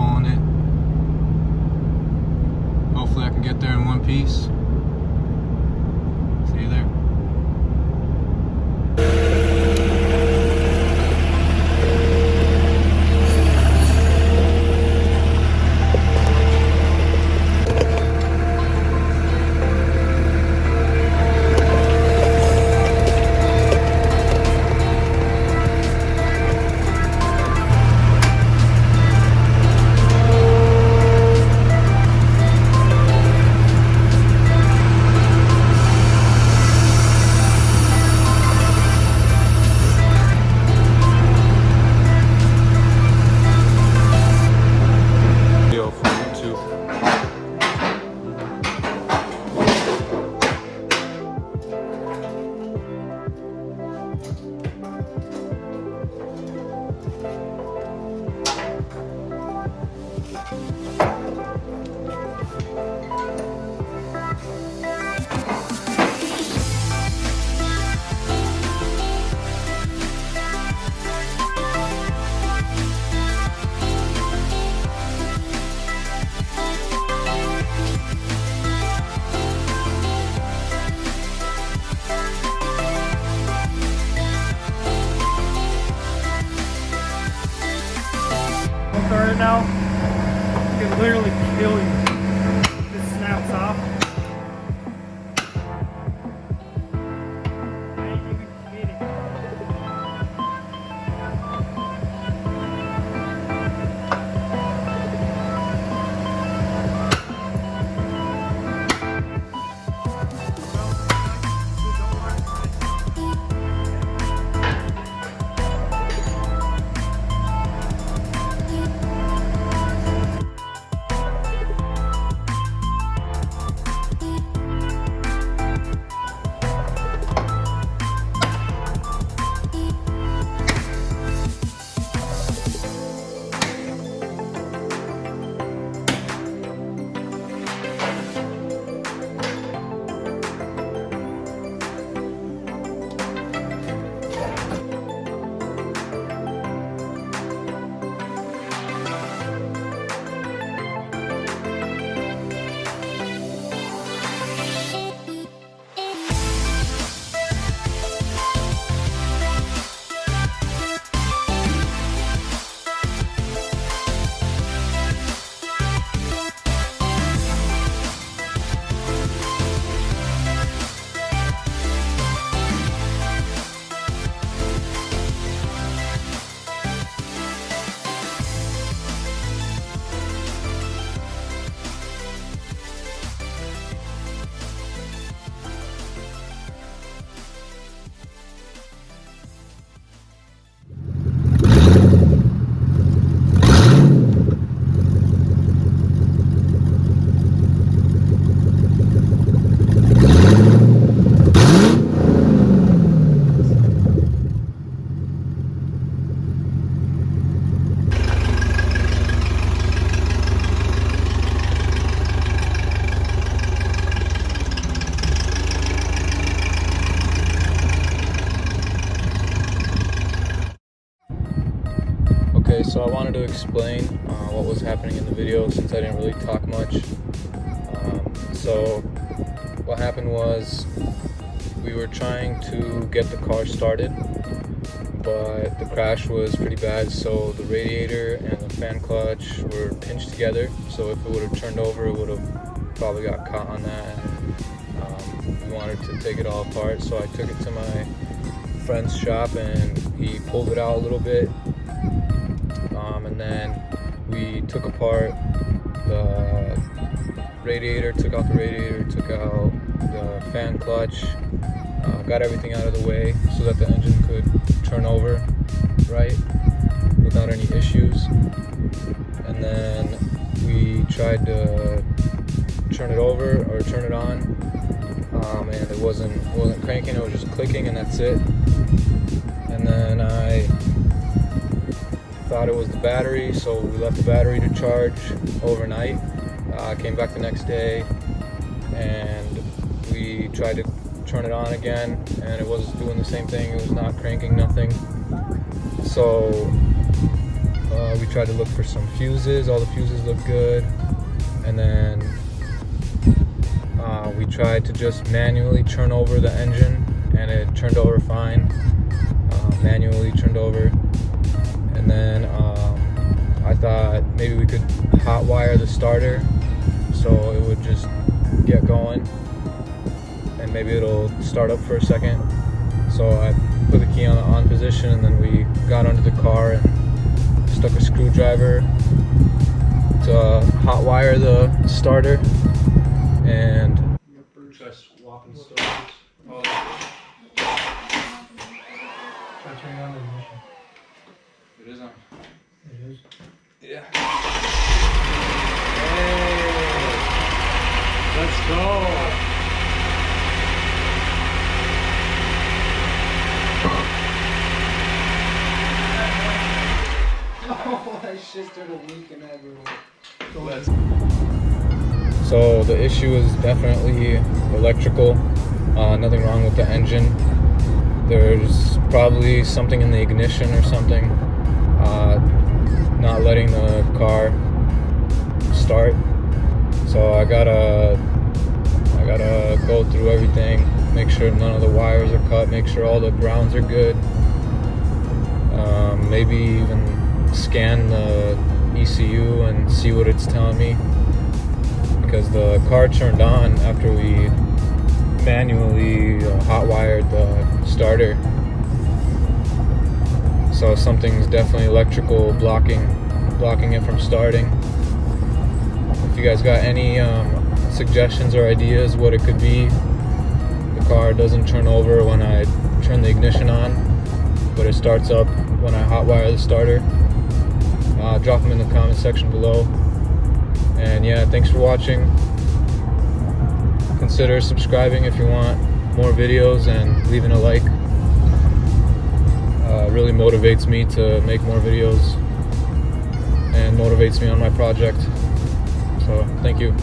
pulling it. Hopefully I can get there in one piece. See you there. Right now, it can literally kill you. This snaps off. I ain't even kidding. Okay, so I wanted to explain what was happening in the video since I didn't really talk much. So what happened was we were trying to get the car started, but the crash was pretty bad, so the radiator and the fan clutch were pinched together, so if it would have turned over it would have probably got caught on that. We wanted to take it all apart, so I took it to my friend's shop and he pulled it out a little bit. And then we took apart the radiator, took out the radiator, took out the fan clutch, got everything out of the way so that the engine could turn over right without any issues. And then we tried to turn it over or turn it on, and it wasn't cranking, it was just clicking, and that's it. And then I thought it was the battery, so we left the battery to charge overnight. Came back the next day and we tried to turn it on again, and it wasn't doing the same thing. It was not cranking, nothing. So We tried to look for some fuses. All the fuses looked good. And then we tried to just manually turn over the engine, and it turned over fine. Manually turned over. And then I thought maybe we could hot wire the starter so it would just get going and maybe it'll start up for a second. So I put the key on the on position, and then we got under the car and stuck a screwdriver to hot wire the starter. And just walking stores. Oh. Try turning on the ignition. it is on. It is. Yeah. Hey, let's go. Oh, that shit started leaking everywhere. So the issue is definitely electrical. Nothing wrong with the engine. There's probably something in the ignition or something, not letting the car start. So I gotta go through everything, make sure none of the wires are cut, make sure all the grounds are good. Maybe even scan the ECU and see what it's telling me, because the car turned on after we manually hot wired the starter. So something's definitely electrical blocking it from starting. If you guys got any suggestions or ideas what it could be, the car doesn't turn over when I turn the ignition on, but it starts up when I hot wire the starter. Drop them in the comment section below. And yeah, thanks for watching. Consider subscribing if you want more videos, and leaving a like. Really motivates me to make more videos and motivates me on my project. So thank you.